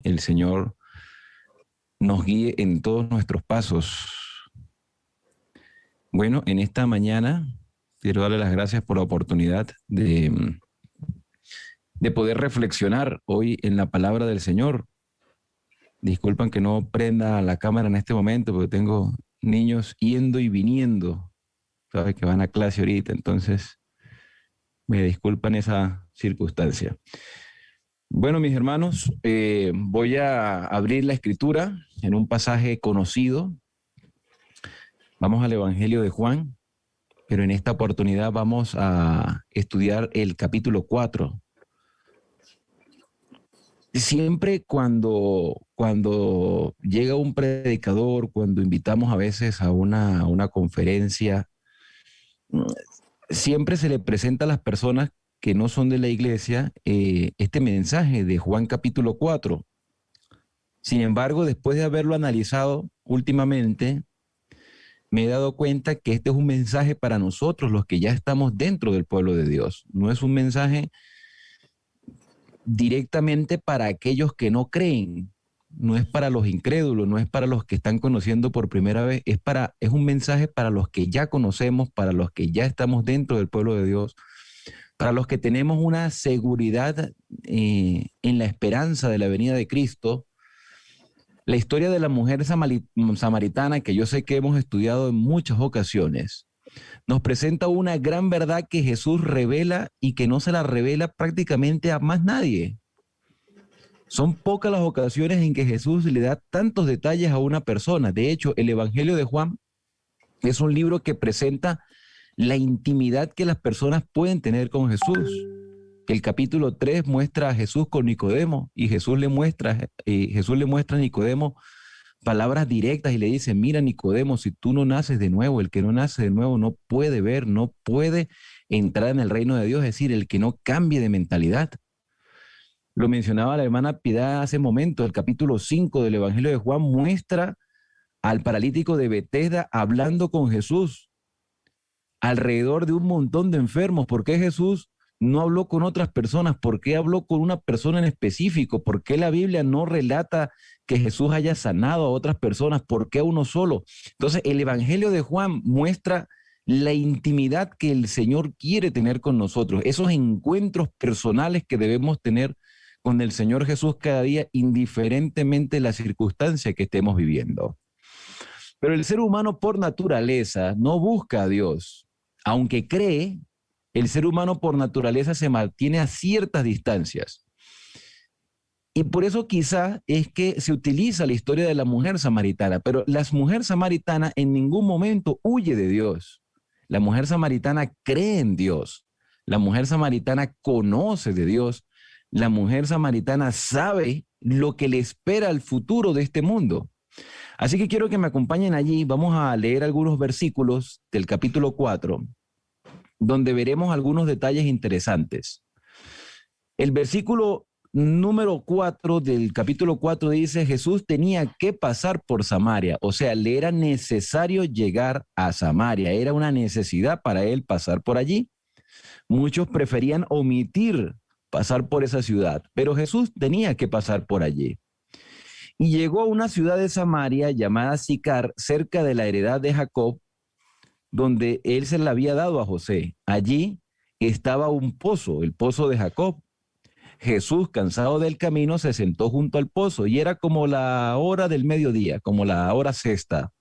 el Señor nos guíe en todos nuestros pasos. Bueno, en esta mañana quiero darle las gracias por la oportunidad de poder reflexionar hoy en la palabra del Señor. Disculpan que no prenda la cámara en este momento porque tengo niños yendo y viniendo. Sabes que van a clase ahorita, entonces me disculpan esa circunstancia. Bueno, mis hermanos, voy a abrir la escritura en un pasaje conocido. Vamos al Evangelio de Juan, pero en esta oportunidad vamos a estudiar el capítulo 4. Siempre cuando llega un predicador, cuando invitamos a veces a una conferencia, siempre se le presenta a las personas que no son de la iglesia este mensaje de Juan capítulo 4. Sin embargo, después de haberlo analizado últimamente, me he dado cuenta que este es un mensaje para nosotros, los que ya estamos dentro del pueblo de Dios. No es un mensaje directamente para aquellos que no creen, no es para los incrédulos, no es para los que están conociendo por primera vez, es un mensaje para los que ya conocemos, para los que ya estamos dentro del pueblo de Dios, para los que tenemos una seguridad en la esperanza de la venida de Cristo. La historia de la mujer samaritana, que yo sé que hemos estudiado en muchas ocasiones, nos presenta una gran verdad que Jesús revela y que no se la revela prácticamente a más nadie. Son pocas las ocasiones en que Jesús le da tantos detalles a una persona. De hecho, el Evangelio de Juan es un libro que presenta la intimidad que las personas pueden tener con Jesús. El capítulo 3 muestra a Jesús con Nicodemo y Jesús le muestra a Nicodemo palabras directas y le dice: mira, Nicodemo, si tú no naces de nuevo, el que no nace de nuevo no puede ver, no puede entrar en el reino de Dios, es decir, el que no cambie de mentalidad. Lo mencionaba la hermana Piedad hace un momento, el capítulo 5 del Evangelio de Juan muestra al paralítico de Betesda hablando con Jesús alrededor de un montón de enfermos. ¿Por qué Jesús no habló con otras personas? ¿Por qué habló con una persona en específico? ¿Por qué la Biblia no relata que Jesús haya sanado a otras personas? ¿Por qué a uno solo? Entonces, el Evangelio de Juan muestra la intimidad que el Señor quiere tener con nosotros, esos encuentros personales que debemos tener con el Señor Jesús cada día, indiferentemente de la circunstancia que estemos viviendo. Pero el ser humano por naturaleza no busca a Dios. Aunque cree, el ser humano por naturaleza se mantiene a ciertas distancias. Y por eso quizá es que se utiliza la historia de la mujer samaritana, pero la mujer samaritana en ningún momento huye de Dios. La mujer samaritana cree en Dios. La mujer samaritana conoce de Dios. La mujer samaritana sabe lo que le espera al futuro de este mundo. Así que quiero que me acompañen allí. Vamos a leer algunos versículos del capítulo 4, donde veremos algunos detalles interesantes. El versículo número 4 del capítulo 4 dice: Jesús tenía que pasar por Samaria, o sea, le era necesario llegar a Samaria, era una necesidad para él pasar por allí. Muchos preferían omitir pasar por esa ciudad, pero Jesús tenía que pasar por allí. Y llegó a una ciudad de Samaria llamada Sicar, cerca de la heredad de Jacob, donde él se la había dado a José. Allí estaba un pozo, el pozo de Jacob. Jesús, cansado del camino, se sentó junto al pozo y era como la hora del mediodía, como la hora sexta.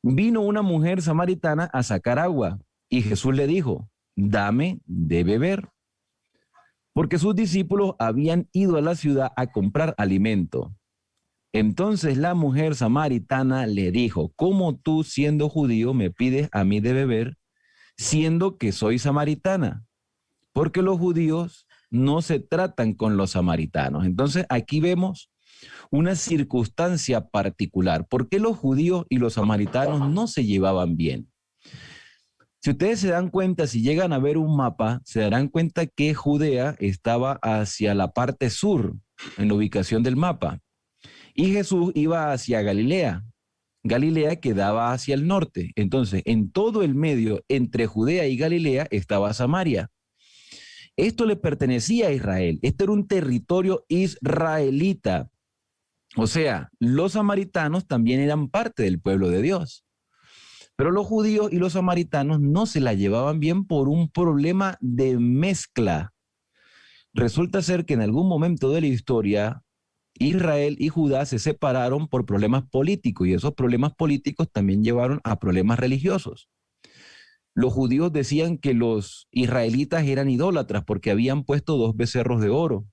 Vino una mujer samaritana a sacar agua y Jesús le dijo: dame de beber, porque sus discípulos habían ido a la ciudad a comprar alimento. Entonces la mujer samaritana le dijo: ¿cómo tú, siendo judío, me pides a mí de beber, siendo que soy samaritana? Porque los judíos no se tratan con los samaritanos. Entonces aquí vemos una circunstancia particular. ¿Por qué los judíos y los samaritanos no se llevaban bien? Si ustedes se dan cuenta, si llegan a ver un mapa, se darán cuenta que Judea estaba hacia la parte sur, en la ubicación del mapa. Y Jesús iba hacia Galilea. Galilea quedaba hacia el norte. Entonces, en todo el medio, entre Judea y Galilea, estaba Samaria. Esto le pertenecía a Israel. Este era un territorio israelita. O sea, los samaritanos también eran parte del pueblo de Dios. Pero los judíos y los samaritanos no se la llevaban bien por un problema de mezcla. Resulta ser que en algún momento de la historia, Israel y Judá se separaron por problemas políticos y esos problemas políticos también llevaron a problemas religiosos. Los judíos decían que los israelitas eran idólatras porque habían puesto 2 becerros de oro.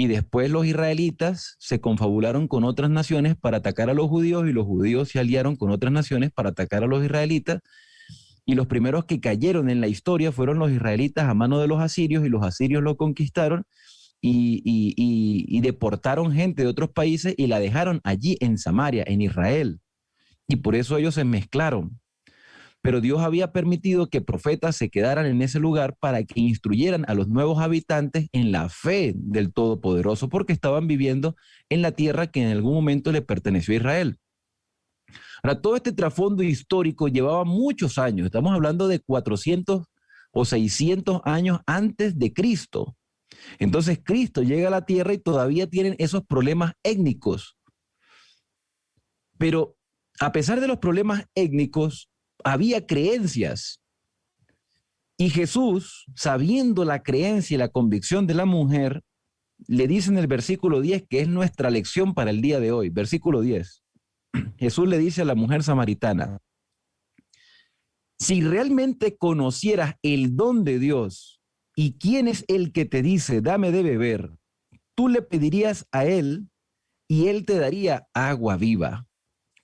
Y después los israelitas se confabularon con otras naciones para atacar a los judíos y los judíos se aliaron con otras naciones para atacar a los israelitas. Y los primeros que cayeron en la historia fueron los israelitas a mano de los asirios y los asirios lo conquistaron y deportaron gente de otros países y la dejaron allí en Samaria, en Israel. Y por eso ellos se mezclaron. Pero Dios había permitido que profetas se quedaran en ese lugar para que instruyeran a los nuevos habitantes en la fe del Todopoderoso, porque estaban viviendo en la tierra que en algún momento le perteneció a Israel. Ahora, todo este trasfondo histórico llevaba muchos años, estamos hablando de 400 o 600 años antes de Cristo. Entonces Cristo llega a la tierra y todavía tienen esos problemas étnicos. Pero a pesar de los problemas étnicos, había creencias. Y Jesús, sabiendo la creencia y la convicción de la mujer, le dice en el versículo 10 que es nuestra lección para el día de hoy. Versículo 10. Jesús le dice a la mujer samaritana, si realmente conocieras el don de Dios y quién es el que te dice, dame de beber, tú le pedirías a él y él te daría agua viva.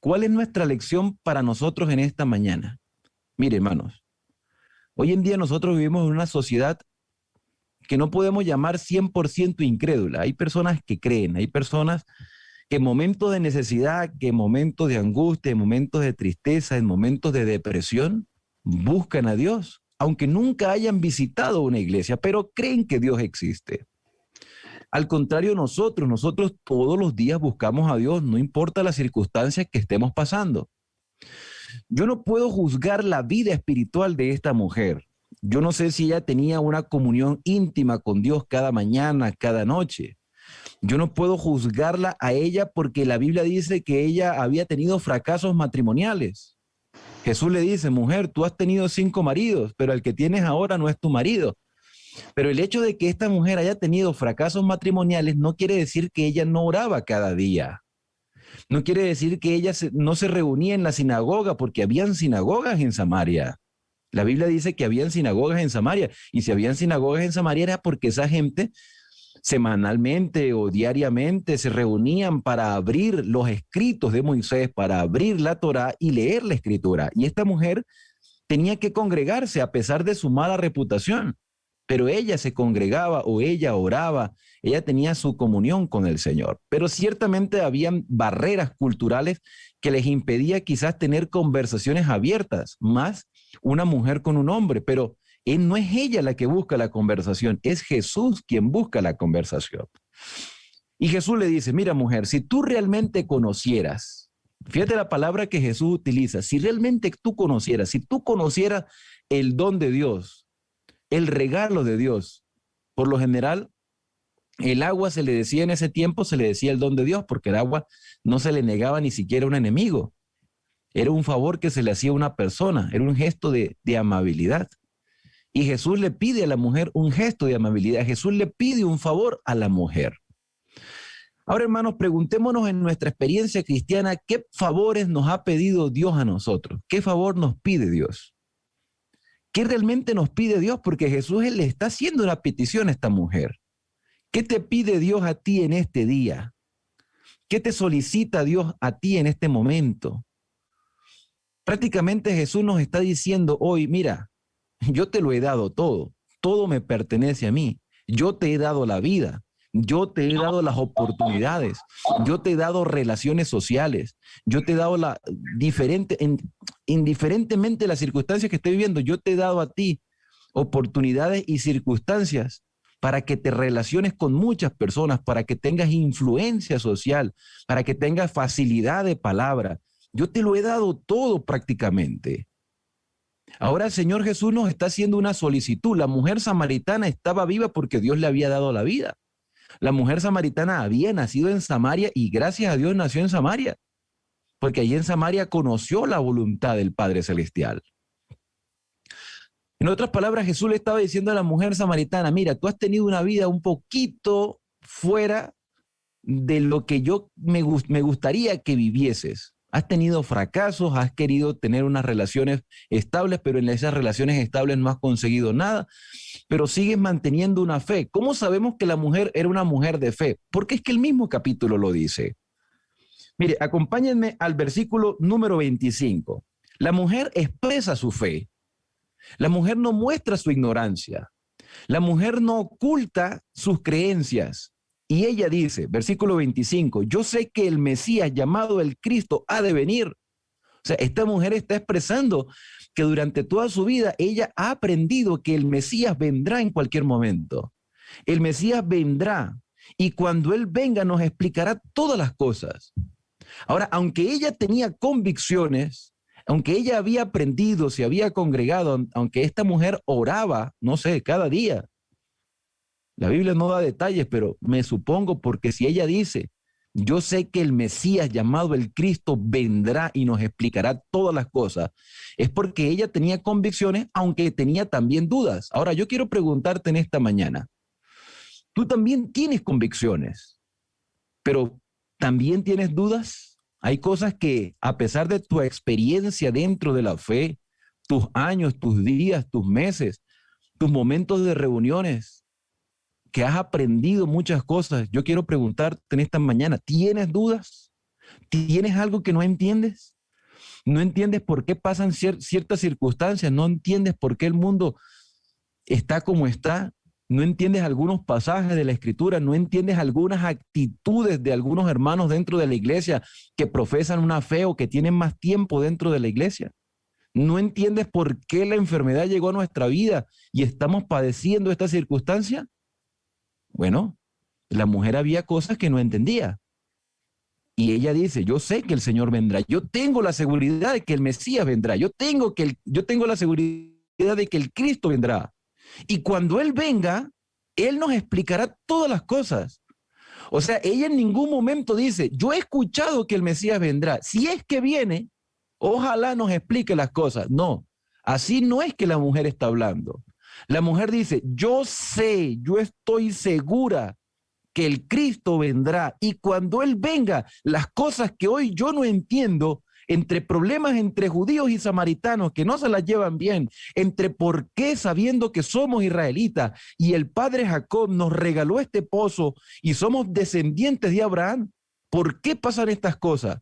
¿Cuál es nuestra lección para nosotros en esta mañana? Mire, hermanos, hoy en día nosotros vivimos en una sociedad que no podemos llamar 100% incrédula. Hay personas que creen, hay personas que en momentos de necesidad, que en momentos de angustia, en momentos de tristeza, en momentos de depresión, buscan a Dios, aunque nunca hayan visitado una iglesia, pero creen que Dios existe. Al contrario, nosotros todos los días buscamos a Dios, no importa las circunstancias que estemos pasando. Yo no puedo juzgar la vida espiritual de esta mujer. Yo no sé si ella tenía una comunión íntima con Dios cada mañana, cada noche. Yo no puedo juzgarla a ella porque la Biblia dice que ella había tenido fracasos matrimoniales. Jesús le dice, mujer, tú has tenido 5 maridos, pero el que tienes ahora no es tu marido. Pero el hecho de que esta mujer haya tenido fracasos matrimoniales no quiere decir que ella no oraba cada día. No quiere decir que ella no se reunía en la sinagoga, porque habían sinagogas en Samaria. La Biblia dice que habían sinagogas en Samaria, y si habían sinagogas en Samaria era porque esa gente semanalmente o diariamente se reunían para abrir los escritos de Moisés, para abrir la Torá y leer la escritura. Y esta mujer tenía que congregarse a pesar de su mala reputación, pero ella se congregaba o ella oraba, ella tenía su comunión con el Señor. Pero ciertamente habían barreras culturales que les impedía quizás tener conversaciones abiertas, más una mujer con un hombre, pero no es ella la que busca la conversación, es Jesús quien busca la conversación. Y Jesús le dice, mira mujer, si tú realmente conocieras, fíjate la palabra que Jesús utiliza, si realmente tú conocieras, si tú conocieras el don de Dios, el regalo de Dios, por lo general, el agua se le decía en ese tiempo, se le decía el don de Dios, porque el agua no se le negaba ni siquiera a un enemigo. Era un favor que se le hacía a una persona, era un gesto de amabilidad. Y Jesús le pide a la mujer un gesto de amabilidad. Jesús le pide un favor a la mujer. Ahora, hermanos, preguntémonos en nuestra experiencia cristiana, ¿qué favores nos ha pedido Dios a nosotros? ¿Qué favor nos pide Dios? ¿Qué realmente nos pide Dios? Porque Jesús le está haciendo una petición a esta mujer. ¿Qué te pide Dios a ti en este día? ¿Qué te solicita Dios a ti en este momento? Prácticamente Jesús nos está diciendo hoy, mira, yo te lo he dado todo, todo me pertenece a mí, yo te he dado la vida, yo te he dado las oportunidades, yo te he dado relaciones sociales, yo te he dado indiferentemente de las circunstancias que estoy viviendo, yo te he dado a ti oportunidades y circunstancias para que te relaciones con muchas personas, para que tengas influencia social, para que tengas facilidad de palabra. Yo te lo he dado todo prácticamente. Ahora el Señor Jesús nos está haciendo una solicitud. La mujer samaritana estaba viva porque Dios le había dado la vida. La mujer samaritana había nacido en Samaria y gracias a Dios nació en Samaria, porque allí en Samaria conoció la voluntad del Padre Celestial. En otras palabras, Jesús le estaba diciendo a la mujer samaritana, mira, tú has tenido una vida un poquito fuera de lo que me gustaría que vivieses. Has tenido fracasos, has querido tener unas relaciones estables, pero en esas relaciones estables no has conseguido nada, pero sigues manteniendo una fe. ¿Cómo sabemos que la mujer era una mujer de fe? Porque es que el mismo capítulo lo dice. Mire, acompáñenme al versículo número 25. La mujer expresa su fe. La mujer no muestra su ignorancia. La mujer no oculta sus creencias. Y ella dice, versículo 25, yo sé que el Mesías llamado el Cristo ha de venir. O sea, esta mujer está expresando que durante toda su vida ella ha aprendido que el Mesías vendrá en cualquier momento. El Mesías vendrá y cuando Él venga nos explicará todas las cosas. Ahora, aunque ella tenía convicciones, aunque ella había aprendido, se había congregado, aunque esta mujer oraba, no sé, cada día. La Biblia no da detalles, pero me supongo porque si ella dice, yo sé que el Mesías llamado el Cristo vendrá y nos explicará todas las cosas, es porque ella tenía convicciones, aunque tenía también dudas. Ahora, yo quiero preguntarte en esta mañana, tú también tienes convicciones, pero ¿también tienes dudas? Hay cosas que, a pesar de tu experiencia dentro de la fe, tus años, tus días, tus meses, tus momentos de reuniones, que has aprendido muchas cosas, yo quiero preguntarte en esta mañana, ¿tienes dudas? ¿Tienes algo que no entiendes? ¿No entiendes por qué pasan ciertas circunstancias? ¿No entiendes por qué el mundo está como está? ¿No entiendes algunos pasajes de la Escritura? ¿No entiendes algunas actitudes de algunos hermanos dentro de la iglesia que profesan una fe o que tienen más tiempo dentro de la iglesia? ¿No entiendes por qué la enfermedad llegó a nuestra vida y estamos padeciendo esta circunstancia? Bueno, la mujer había cosas que no entendía. Y ella dice, yo sé que el Señor vendrá, yo tengo la seguridad de que el Mesías vendrá, yo tengo la seguridad de que el Cristo vendrá. Y cuando Él venga, Él nos explicará todas las cosas. O sea, ella en ningún momento dice, yo he escuchado que el Mesías vendrá. Si es que viene, ojalá nos explique las cosas. No, así no es que la mujer está hablando. La mujer dice, yo sé, yo estoy segura que el Cristo vendrá y cuando Él venga, las cosas que hoy yo no entiendo, entre problemas entre judíos y samaritanos que no se las llevan bien, entre por qué sabiendo que somos israelitas y el padre Jacob nos regaló este pozo y somos descendientes de Abraham, ¿por qué pasan estas cosas?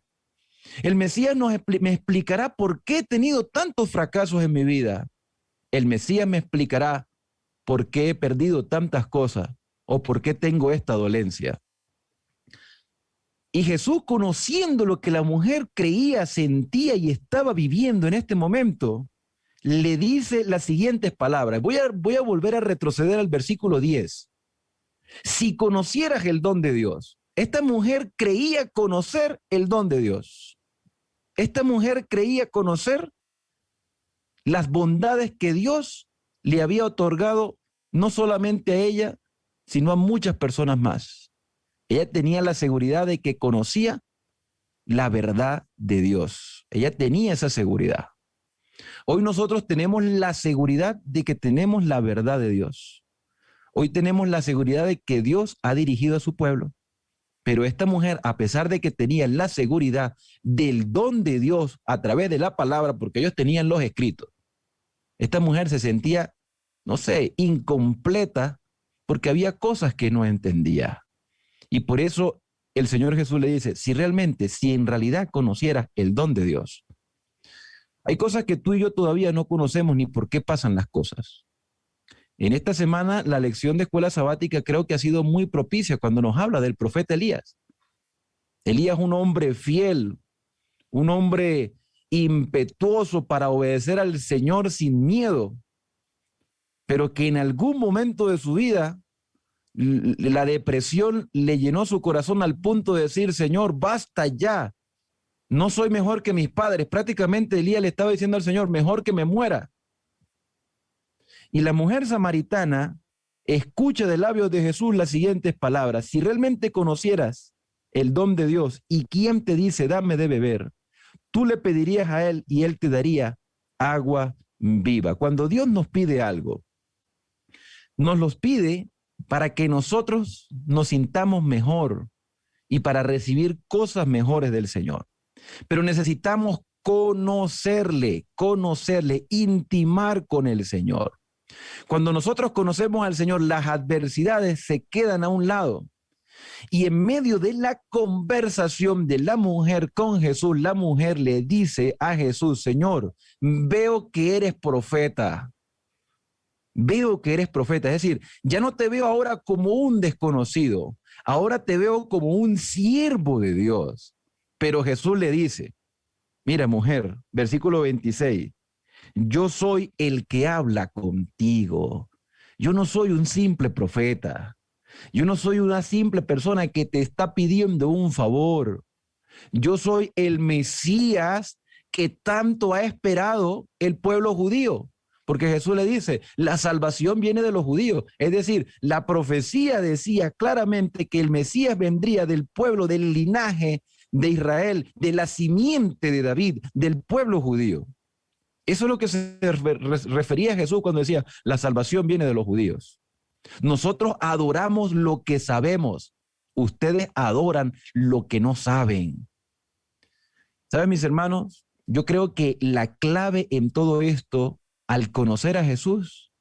El Mesías me explicará por qué he tenido tantos fracasos en mi vida. El Mesías me explicará por qué he perdido tantas cosas o por qué tengo esta dolencia. Y Jesús, conociendo lo que la mujer creía, sentía y estaba viviendo en este momento, le dice las siguientes palabras. Voy a volver a retroceder al versículo 10. Si conocieras el don de Dios. Esta mujer creía conocer el don de Dios. Esta mujer creía conocer las bondades que Dios le había otorgado no solamente a ella, sino a muchas personas más. Ella tenía la seguridad de que conocía la verdad de Dios. Ella tenía esa seguridad. Hoy nosotros tenemos la seguridad de que tenemos la verdad de Dios. Hoy tenemos la seguridad de que Dios ha dirigido a su pueblo. Pero esta mujer, a pesar de que tenía la seguridad del don de Dios a través de la palabra, porque ellos tenían los escritos, esta mujer se sentía, no sé, incompleta porque había cosas que no entendía. Y por eso el Señor Jesús le dice, si en realidad conocieras el don de Dios, hay cosas que tú y yo todavía no conocemos ni por qué pasan las cosas. En esta semana la lección de escuela sabática creo que ha sido muy propicia cuando nos habla del profeta Elías. Elías, un hombre fiel, un hombre impetuoso para obedecer al Señor sin miedo, pero que en algún momento de su vida la depresión le llenó su corazón al punto de decir, Señor, basta ya, no soy mejor que mis padres. Prácticamente Elías le estaba diciendo al Señor, mejor que me muera. Y la mujer samaritana escucha de labios de Jesús las siguientes palabras: si realmente conocieras el don de Dios y quién te dice, dame de beber, tú le pedirías a él y él te daría agua viva. Cuando Dios nos pide algo, nos los pide para que nosotros nos sintamos mejor y para recibir cosas mejores del Señor. Pero necesitamos conocerle, intimar con el Señor. Cuando nosotros conocemos al Señor, las adversidades se quedan a un lado. Y en medio de la conversación de la mujer con Jesús, la mujer le dice a Jesús: Señor, veo que eres profeta. Veo que eres profeta. Es decir, ya no te veo ahora como un desconocido, ahora te veo como un siervo de Dios. Pero Jesús le dice: mira, mujer, versículo 26, yo soy el que habla contigo. Yo no soy un simple profeta. Yo no soy una simple persona que te está pidiendo un favor. Yo soy el Mesías que tanto ha esperado el pueblo judío. Porque Jesús le dice, la salvación viene de los judíos. Es decir, la profecía decía claramente que el Mesías vendría del pueblo, del linaje de Israel, de la simiente de David, del pueblo judío. Eso es lo que se refería a Jesús cuando decía, la salvación viene de los judíos. Nosotros adoramos lo que sabemos. Ustedes adoran lo que no saben. ¿Saben, mis hermanos? Yo creo que la clave en todo esto, al conocer a Jesús,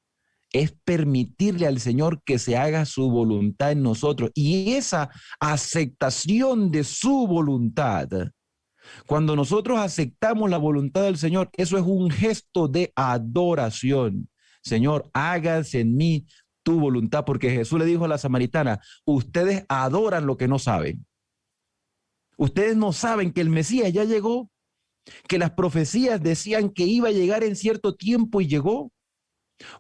es permitirle al Señor que se haga su voluntad en nosotros. Y esa aceptación de su voluntad, cuando nosotros aceptamos la voluntad del Señor, eso es un gesto de adoración. Señor, hágase en mí tu voluntad, porque Jesús le dijo a la samaritana, ustedes adoran lo que no saben. Ustedes no saben que el Mesías ya llegó, que las profecías decían que iba a llegar en cierto tiempo y llegó.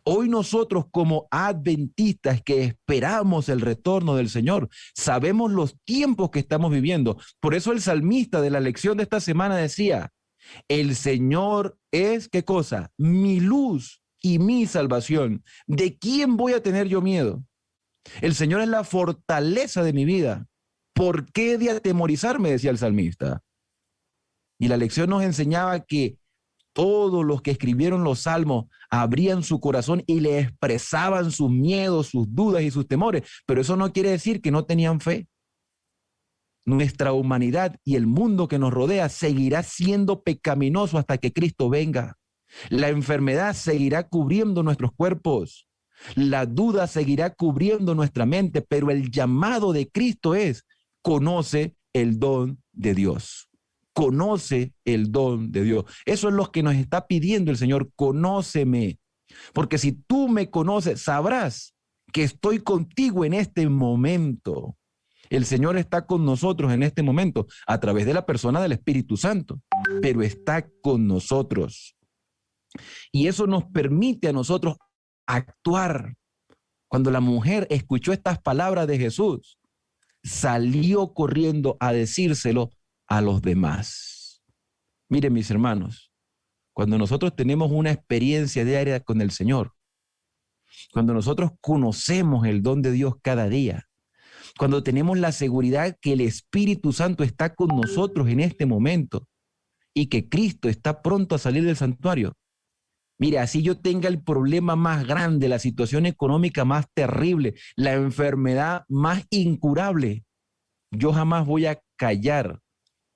Hoy nosotros como adventistas que esperamos el retorno del Señor, sabemos los tiempos que estamos viviendo. Por eso el salmista de la lección de esta semana decía, el Señor es, ¿qué cosa? Mi luz y mi salvación. ¿De quién voy a tener yo miedo? El Señor es la fortaleza de mi vida. ¿Por qué de atemorizarme? Decía el salmista. Y la lección nos enseñaba que todos los que escribieron los salmos abrían su corazón y le expresaban sus miedos, sus dudas y sus temores, pero eso no quiere decir que no tenían fe. Nuestra humanidad y el mundo que nos rodea seguirá siendo pecaminoso hasta que Cristo venga. La enfermedad seguirá cubriendo nuestros cuerpos. La duda seguirá cubriendo nuestra mente, pero el llamado de Cristo es: conoce el don de Dios. Conoce el don de Dios. Eso es lo que nos está pidiendo el Señor. Conóceme. Porque si tú me conoces, sabrás que estoy contigo en este momento. El Señor está con nosotros en este momento a través de la persona del Espíritu Santo, pero está con nosotros. Y eso nos permite a nosotros actuar. Cuando la mujer escuchó estas palabras de Jesús, salió corriendo a decírselo a los demás. Miren, mis hermanos, cuando nosotros tenemos una experiencia diaria con el Señor, cuando nosotros conocemos el don de Dios cada día, cuando tenemos la seguridad que el Espíritu Santo está con nosotros en este momento y que Cristo está pronto a salir del santuario, mire, así yo tenga el problema más grande, la situación económica más terrible, la enfermedad más incurable, yo jamás voy a callar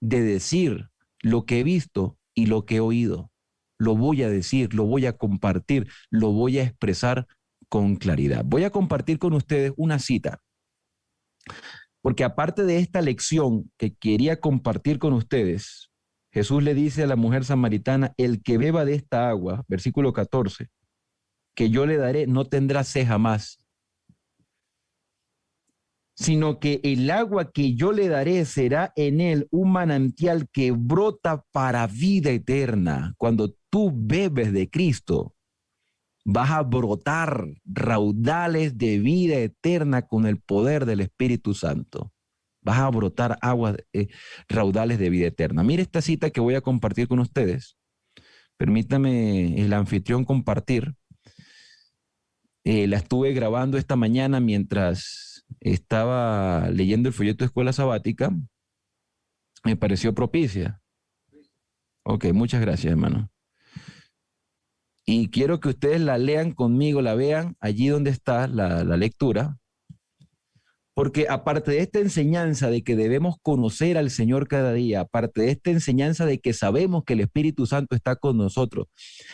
de decir lo que he visto y lo que he oído. Lo voy a decir, lo voy a compartir, lo voy a expresar con claridad. Voy a compartir con ustedes una cita, porque aparte de esta lección que quería compartir con ustedes, Jesús le dice a la mujer samaritana, el que beba de esta agua, versículo 14, que yo le daré, no tendrá sed jamás, sino que el agua que yo le daré será en él un manantial que brota para vida eterna. Cuando tú bebes de Cristo, vas a brotar raudales de vida eterna con el poder del Espíritu Santo. Vas a brotar aguas, raudales de vida eterna. Mire esta cita que voy a compartir con ustedes. Permítame el anfitrión compartir. La estuve grabando esta mañana mientras estaba leyendo el folleto de Escuela Sabática. Me pareció propicia. Ok, muchas gracias, hermano. Y quiero que ustedes la lean conmigo, la vean allí donde está la lectura, porque aparte de esta enseñanza de que debemos conocer al Señor cada día, aparte de esta enseñanza de que sabemos que el Espíritu Santo está con nosotros,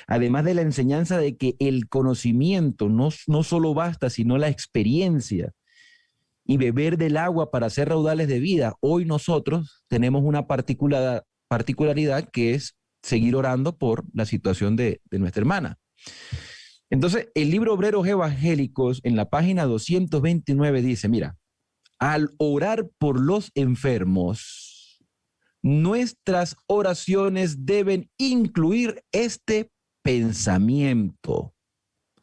además de la enseñanza de que el conocimiento no solo basta, sino la experiencia y beber del agua para hacer raudales de vida, hoy nosotros tenemos una particularidad que es seguir orando por la situación de nuestra hermana. Entonces, el libro Obreros Evangélicos en la página 229 dice, mira, al orar por los enfermos, nuestras oraciones deben incluir este pensamiento.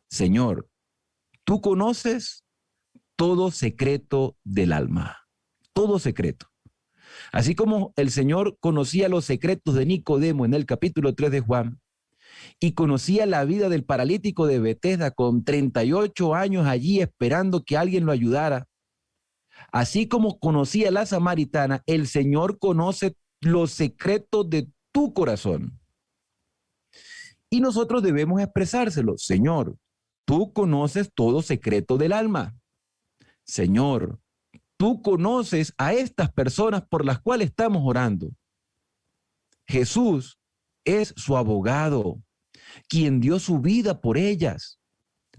Señor, tú conoces todo secreto del alma, todo secreto. Así como el Señor conocía los secretos de Nicodemo en el capítulo 3 de Juan, y conocía la vida del paralítico de Betesda con 38 años allí esperando que alguien lo ayudara, así como conocía a la samaritana, el Señor conoce los secretos de tu corazón. Y nosotros debemos expresárselo. Señor, tú conoces todo secreto del alma. Señor, tú conoces a estas personas por las cuales estamos orando. Jesús es su abogado, quien dio su vida por ellas.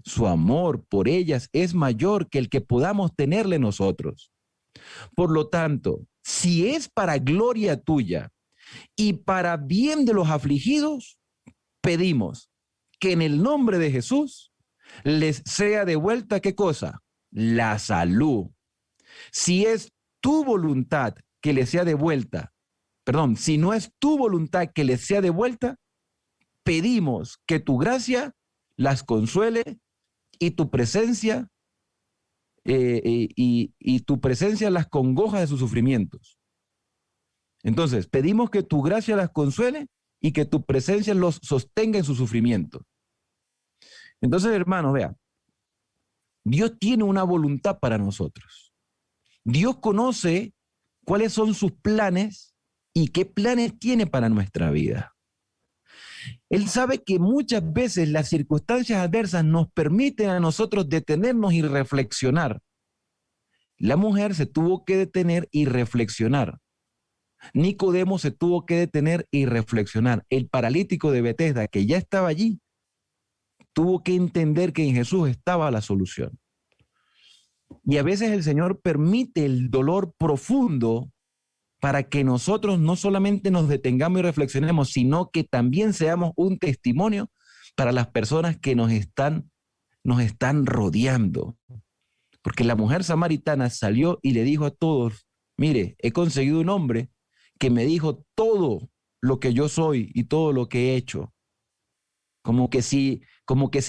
Su amor por ellas es mayor que el que podamos tenerle nosotros. Por lo tanto, si es para gloria tuya y para bien de los afligidos, pedimos que en el nombre de Jesús les sea devuelta, ¿qué cosa? La salud. Si es tu voluntad que les sea devuelta, perdón, si no es tu voluntad que les sea devuelta, pedimos que tu gracia las consuele y tu presencia y tu presencia las congoja de sus sufrimientos. Entonces, pedimos que tu gracia las consuele y que tu presencia los sostenga en su sufrimiento. Entonces, hermanos, vean, Dios tiene una voluntad para nosotros. Dios conoce cuáles son sus planes y qué planes tiene para nuestra vida. Él sabe que muchas veces las circunstancias adversas nos permiten a nosotros detenernos y reflexionar. La mujer se tuvo que detener y reflexionar. Nicodemo se tuvo que detener y reflexionar. El paralítico de Betesda, que ya estaba allí, tuvo que entender que en Jesús estaba la solución. Y a veces el Señor permite el dolor profundo para que nosotros no solamente nos detengamos y reflexionemos, sino que también seamos un testimonio para las personas que nos están rodeando. Porque la mujer samaritana salió y le dijo a todos, mire, he conseguido un hombre que me dijo todo lo que yo soy y todo lo que he hecho. Como que si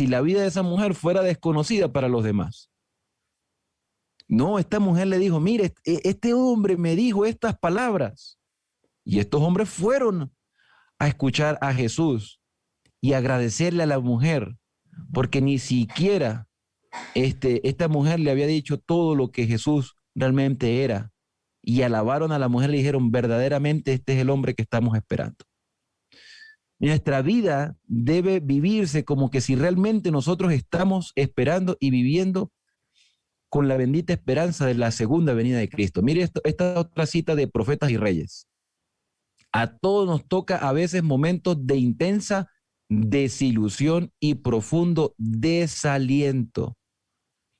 la vida de esa mujer fuera desconocida para los demás. No, esta mujer le dijo, mire, este hombre me dijo estas palabras. Y estos hombres fueron a escuchar a Jesús y agradecerle a la mujer, porque ni siquiera esta mujer le había dicho todo lo que Jesús realmente era. Y alabaron a la mujer y le dijeron, verdaderamente este es el hombre que estamos esperando. Nuestra vida debe vivirse como que si realmente nosotros estamos esperando y viviendo con la bendita esperanza de la segunda venida de Cristo. Mire esta otra cita de Profetas y Reyes. A todos nos toca a veces momentos de intensa desilusión y profundo desaliento.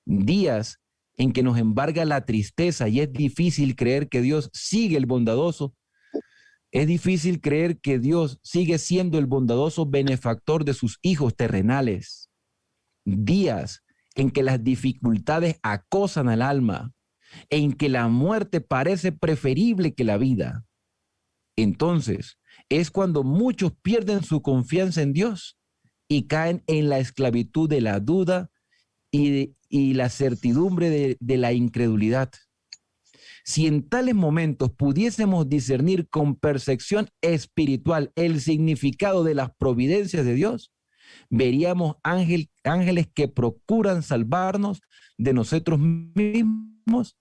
Días en que nos embarga la tristeza y es difícil creer que Dios sigue el bondadoso. Es difícil creer que Dios sigue siendo el bondadoso benefactor de sus hijos terrenales. Días en que las dificultades acosan al alma, en que la muerte parece preferible que la vida. Entonces, es cuando muchos pierden su confianza en Dios y caen en la esclavitud de la duda y la certidumbre de la incredulidad. Si en tales momentos pudiésemos discernir con percepción espiritual el significado de las providencias de Dios, Veríamos ángeles que procuran salvarnos de nosotros mismos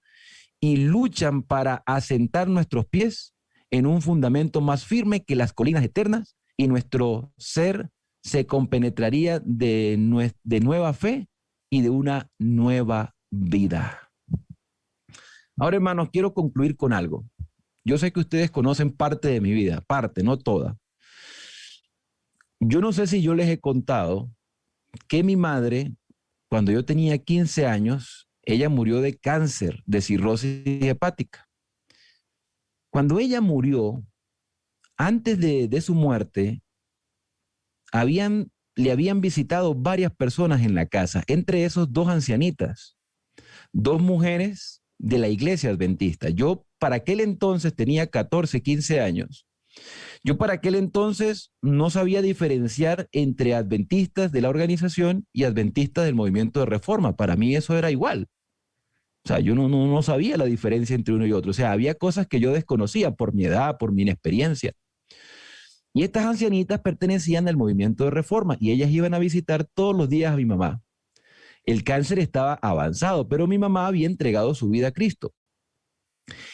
y luchan para asentar nuestros pies en un fundamento más firme que las colinas eternas, y nuestro ser se compenetraría de nueva fe y de una nueva vida. Ahora, hermanos, quiero concluir con algo. Yo sé que ustedes conocen parte de mi vida, parte, no toda. Yo no sé si yo les he contado que mi madre, cuando yo tenía 15 años, ella murió de cáncer, de cirrosis hepática. Cuando ella murió, antes de su muerte, le habían visitado varias personas en la casa, entre esos dos ancianitas, dos mujeres de la iglesia adventista. Yo para aquel entonces tenía 14, 15 años. Yo para aquel entonces no sabía diferenciar entre adventistas de la organización y adventistas del movimiento de reforma. Para mí eso era igual. O sea, yo no sabía la diferencia entre uno y otro. O sea, había cosas que yo desconocía por mi edad, por mi inexperiencia. Y estas ancianitas pertenecían al movimiento de reforma y ellas iban a visitar todos los días a mi mamá. El cáncer estaba avanzado, pero mi mamá había entregado su vida a Cristo.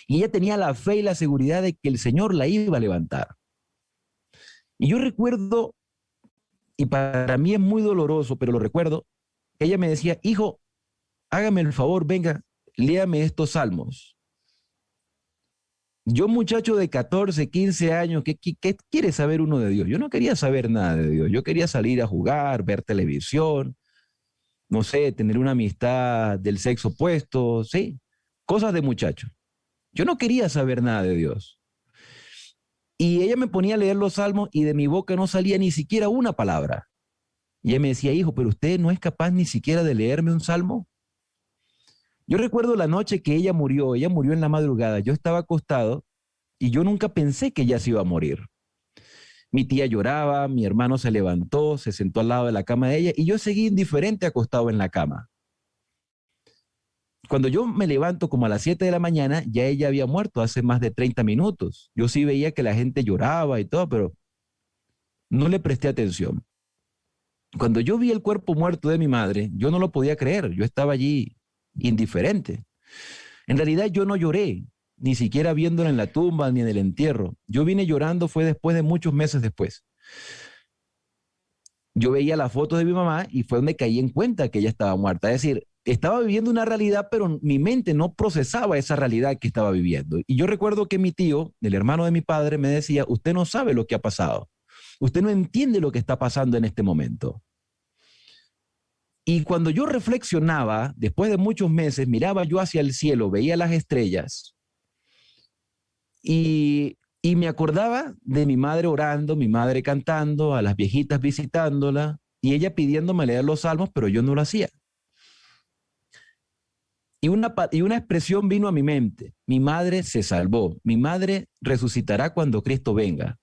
Y ella tenía la fe y la seguridad de que el Señor la iba a levantar. Y yo recuerdo, y para mí es muy doloroso, pero lo recuerdo, ella me decía, hijo, hágame el favor, venga, léame estos salmos. Yo, muchacho de 14, 15 años, ¿qué quiere saber uno de Dios? Yo no quería saber nada de Dios. Yo quería salir a jugar, ver televisión, no sé, tener una amistad del sexo opuesto, sí, cosas de muchacho. Yo no quería saber nada de Dios. Y ella me ponía a leer los salmos y de mi boca no salía ni siquiera una palabra. Y ella me decía, hijo, pero usted no es capaz ni siquiera de leerme un salmo. Yo recuerdo la noche que ella murió en la madrugada, yo estaba acostado y yo nunca pensé que ella se iba a morir. Mi tía lloraba, mi hermano se levantó, se sentó al lado de la cama de ella y yo seguí indiferente acostado en la cama. Cuando yo me levanto como a las 7 de la mañana, ya ella había muerto hace más de 30 minutos. Yo sí veía que la gente lloraba y todo, pero no le presté atención. Cuando yo vi el cuerpo muerto de mi madre, yo no lo podía creer, yo estaba allí indiferente. En realidad yo no lloré, ni siquiera viéndola en la tumba ni en el entierro. Yo vine llorando fue después de muchos meses después. Yo veía la foto de mi mamá y fue donde caí en cuenta que ella estaba muerta. Es decir, estaba viviendo una realidad, pero mi mente no procesaba esa realidad que estaba viviendo. Y yo recuerdo que mi tío, el hermano de mi padre, me decía, usted no sabe lo que ha pasado. Usted no entiende lo que está pasando en este momento. Y cuando yo reflexionaba, después de muchos meses, miraba yo hacia el cielo, veía las estrellas y me acordaba de mi madre orando, mi madre cantando, a las viejitas visitándola y ella pidiéndome leer los salmos, pero yo no lo hacía. Y una expresión vino a mi mente, mi madre se salvó, mi madre resucitará cuando Cristo venga.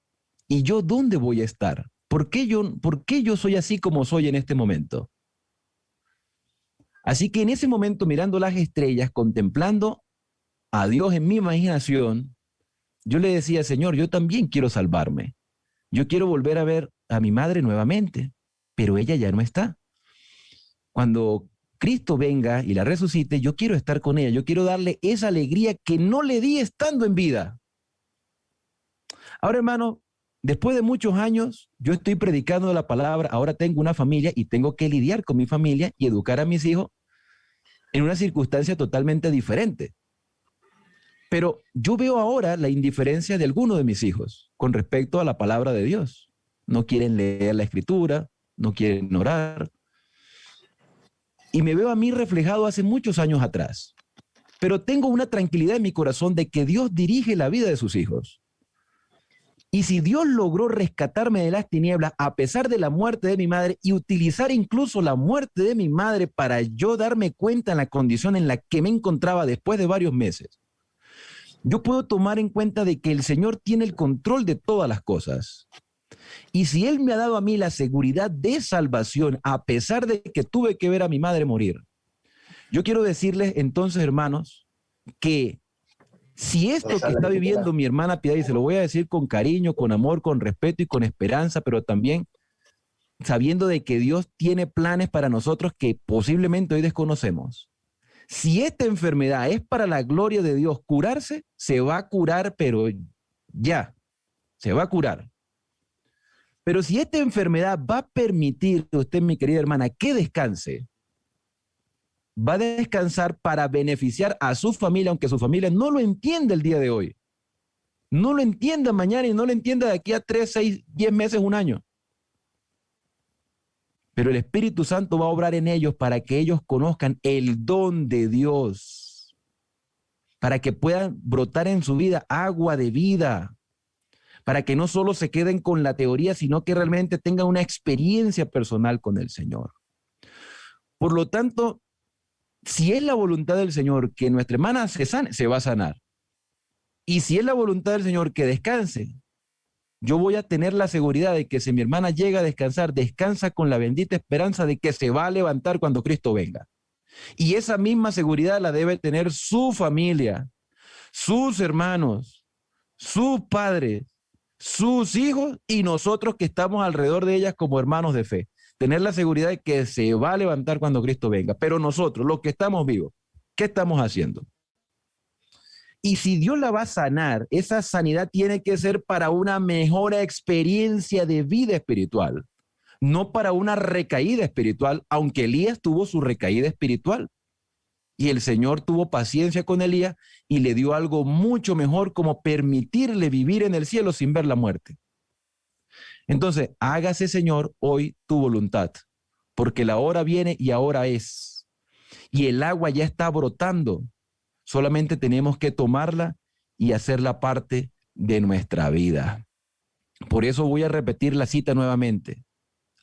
¿Y yo dónde voy a estar? ¿Por qué yo soy así como soy en este momento? Así que en ese momento, mirando las estrellas, contemplando a Dios en mi imaginación, yo le decía, Señor, yo también quiero salvarme. Yo quiero volver a ver a mi madre nuevamente, pero ella ya no está. Cuando Cristo venga y la resucite, yo quiero estar con ella, yo quiero darle esa alegría que no le di estando en vida. Ahora, hermano, después de muchos años, yo estoy predicando la palabra, ahora tengo una familia y tengo que lidiar con mi familia y educar a mis hijos en una circunstancia totalmente diferente. Pero yo veo ahora la indiferencia de algunos de mis hijos con respecto a la palabra de Dios. No quieren leer la escritura, no quieren orar. Y me veo a mí reflejado hace muchos años atrás. Pero tengo una tranquilidad en mi corazón de que Dios dirige la vida de sus hijos. Y si Dios logró rescatarme de las tinieblas a pesar de la muerte de mi madre y utilizar incluso la muerte de mi madre para yo darme cuenta en la condición en la que me encontraba después de varios meses, yo puedo tomar en cuenta de que el Señor tiene el control de todas las cosas. Y si Él me ha dado a mí la seguridad de salvación, a pesar de que tuve que ver a mi madre morir, yo quiero decirles entonces, hermanos, que si esto que está viviendo mi hermana Piedad, y se lo voy a decir con cariño, con amor, con respeto y con esperanza, pero también sabiendo de que Dios tiene planes para nosotros que posiblemente hoy desconocemos. Si esta enfermedad es para la gloria de Dios curarse, se va a curar, pero ya, se va a curar. Pero si esta enfermedad va a permitir usted, mi querida hermana, que descanse, va a descansar para beneficiar a su familia, aunque su familia no lo entienda el día de hoy. No lo entienda mañana y no lo entienda de aquí a 3, 6, 10 meses, un año. Pero el Espíritu Santo va a obrar en ellos para que ellos conozcan el don de Dios, para que puedan brotar en su vida agua de vida, para que no solo se queden con la teoría, sino que realmente tengan una experiencia personal con el Señor. Por lo tanto, si es la voluntad del Señor que nuestra hermana se sane, se va a sanar. Y si es la voluntad del Señor que descanse, yo voy a tener la seguridad de que si mi hermana llega a descansar, descansa con la bendita esperanza de que se va a levantar cuando Cristo venga. Y esa misma seguridad la debe tener su familia, sus hermanos, sus padres, sus hijos y nosotros que estamos alrededor de ellas como hermanos de fe. Tener la seguridad de que se va a levantar cuando Cristo venga. Pero nosotros, los que estamos vivos, ¿qué estamos haciendo? Y si Dios la va a sanar, esa sanidad tiene que ser para una mejor experiencia de vida espiritual, no para una recaída espiritual, aunque Elías tuvo su recaída espiritual. Y el Señor tuvo paciencia con Elías y le dio algo mucho mejor, como permitirle vivir en el cielo sin ver la muerte. Entonces, hágase, Señor, hoy tu voluntad, porque la hora viene y ahora es. Y el agua ya está brotando. Solamente tenemos que tomarla y hacerla parte de nuestra vida. Por eso voy a repetir la cita nuevamente.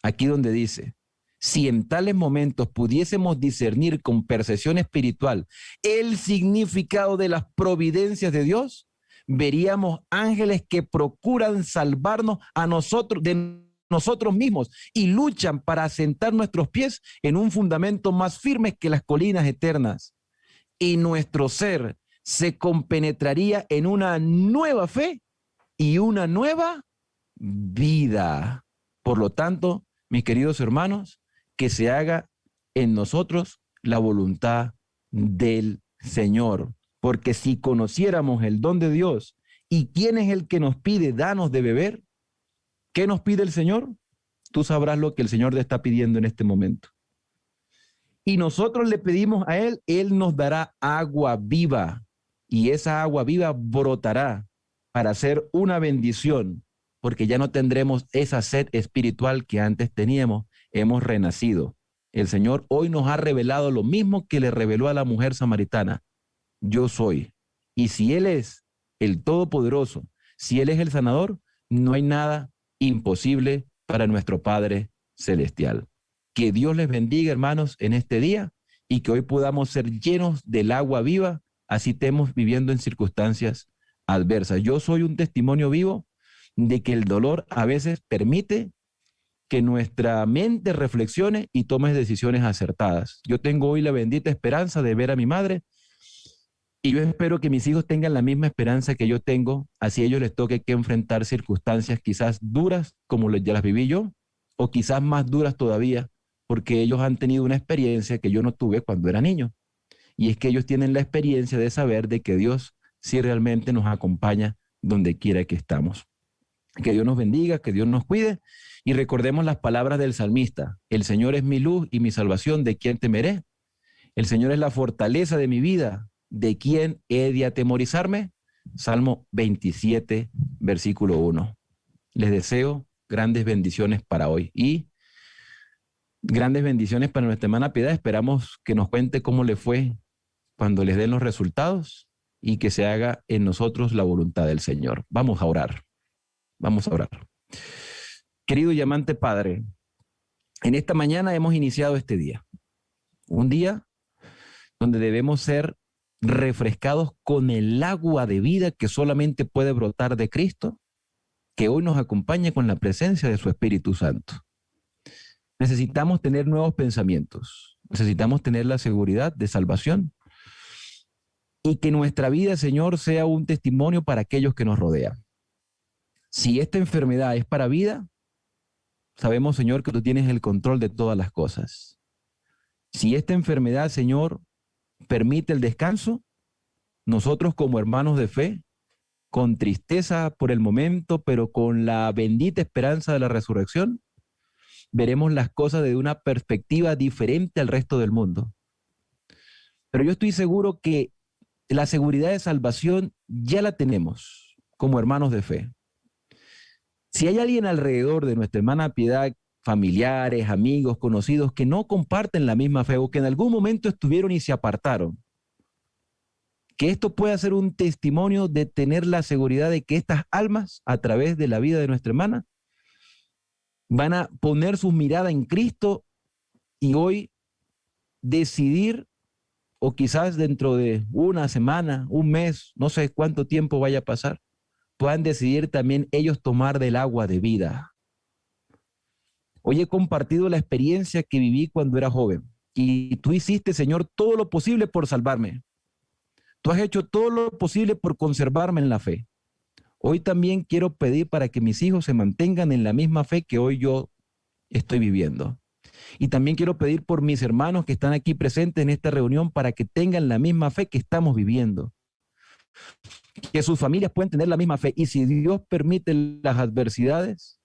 Aquí donde dice: si en tales momentos pudiésemos discernir con percepción espiritual el significado de las providencias de Dios, veríamos ángeles que procuran salvarnos a nosotros de nosotros mismos y luchan para asentar nuestros pies en un fundamento más firme que las colinas eternas. Y nuestro ser se compenetraría en una nueva fe y una nueva vida. Por lo tanto, mis queridos hermanos, que se haga en nosotros la voluntad del Señor. Porque si conociéramos el don de Dios y quién es el que nos pide, danos de beber, ¿qué nos pide el Señor? Tú sabrás lo que el Señor te está pidiendo en este momento. Y nosotros le pedimos a Él, Él nos dará agua viva. Y esa agua viva brotará para ser una bendición, porque ya no tendremos esa sed espiritual que antes teníamos. Hemos renacido. El Señor hoy nos ha revelado lo mismo que le reveló a la mujer samaritana: yo soy. Y si Él es el Todopoderoso, si Él es el sanador, no hay nada imposible para nuestro Padre Celestial. Que Dios les bendiga, hermanos, en este día, y que hoy podamos ser llenos del agua viva, así estemos viviendo en circunstancias adversas. Yo soy un testimonio vivo de que el dolor a veces permite que nuestra mente reflexione y tome decisiones acertadas. Yo tengo hoy la bendita esperanza de ver a mi madre, y yo espero que mis hijos tengan la misma esperanza que yo tengo, así a ellos les toque que enfrentar circunstancias quizás duras como ya las viví yo, o quizás más duras todavía, porque ellos han tenido una experiencia que yo no tuve cuando era niño. Y es que ellos tienen la experiencia de saber de que Dios sí realmente nos acompaña donde quiera que estamos. Que Dios nos bendiga, que Dios nos cuide, y recordemos las palabras del salmista: el Señor es mi luz y mi salvación, ¿de quién temeré? El Señor es la fortaleza de mi vida, ¿de quién he de atemorizarme? Salmo 27, versículo 1. Les deseo grandes bendiciones para hoy y grandes bendiciones para nuestra hermana Piedad. Esperamos que nos cuente cómo le fue cuando les den los resultados y que se haga en nosotros la voluntad del Señor. Vamos a orar. Vamos a orar. Querido y amante Padre, en esta mañana hemos iniciado este día. Un día donde debemos ser refrescados con el agua de vida que solamente puede brotar de Cristo, que hoy nos acompaña con la presencia de su Espíritu Santo. Necesitamos tener nuevos pensamientos, necesitamos tener la seguridad de salvación y que nuestra vida, Señor, sea un testimonio para aquellos que nos rodean. Si esta enfermedad es para vida, sabemos, Señor, que tú tienes el control de todas las cosas. Si esta enfermedad, Señor, permite el descanso, nosotros como hermanos de fe, con tristeza por el momento, pero con la bendita esperanza de la resurrección, veremos las cosas desde una perspectiva diferente al resto del mundo. Pero yo estoy seguro que la seguridad de salvación ya la tenemos como hermanos de fe. Si hay alguien alrededor de nuestra hermana Piedad, familiares, amigos, conocidos, que no comparten la misma fe o que en algún momento estuvieron y se apartaron, que esto pueda ser un testimonio de tener la seguridad de que estas almas, a través de la vida de nuestra hermana, van a poner su mirada en Cristo y hoy decidir, o quizás dentro de una semana, un mes, no sé cuánto tiempo vaya a pasar, puedan decidir también ellos tomar del agua de vida. Hoy he compartido la experiencia que viví cuando era joven y tú hiciste, Señor, todo lo posible por salvarme. Tú has hecho todo lo posible por conservarme en la fe. Hoy también quiero pedir para que mis hijos se mantengan en la misma fe que hoy yo estoy viviendo. Y también quiero pedir por mis hermanos que están aquí presentes en esta reunión para que tengan la misma fe que estamos viviendo. Que sus familias puedan tener la misma fe. Y si Dios permite las adversidades,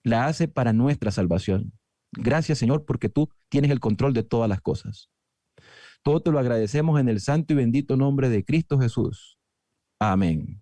la hace para nuestra salvación. Gracias, Señor, porque tú tienes el control de todas las cosas. Todo te lo agradecemos en el santo y bendito nombre de Cristo Jesús. Amén.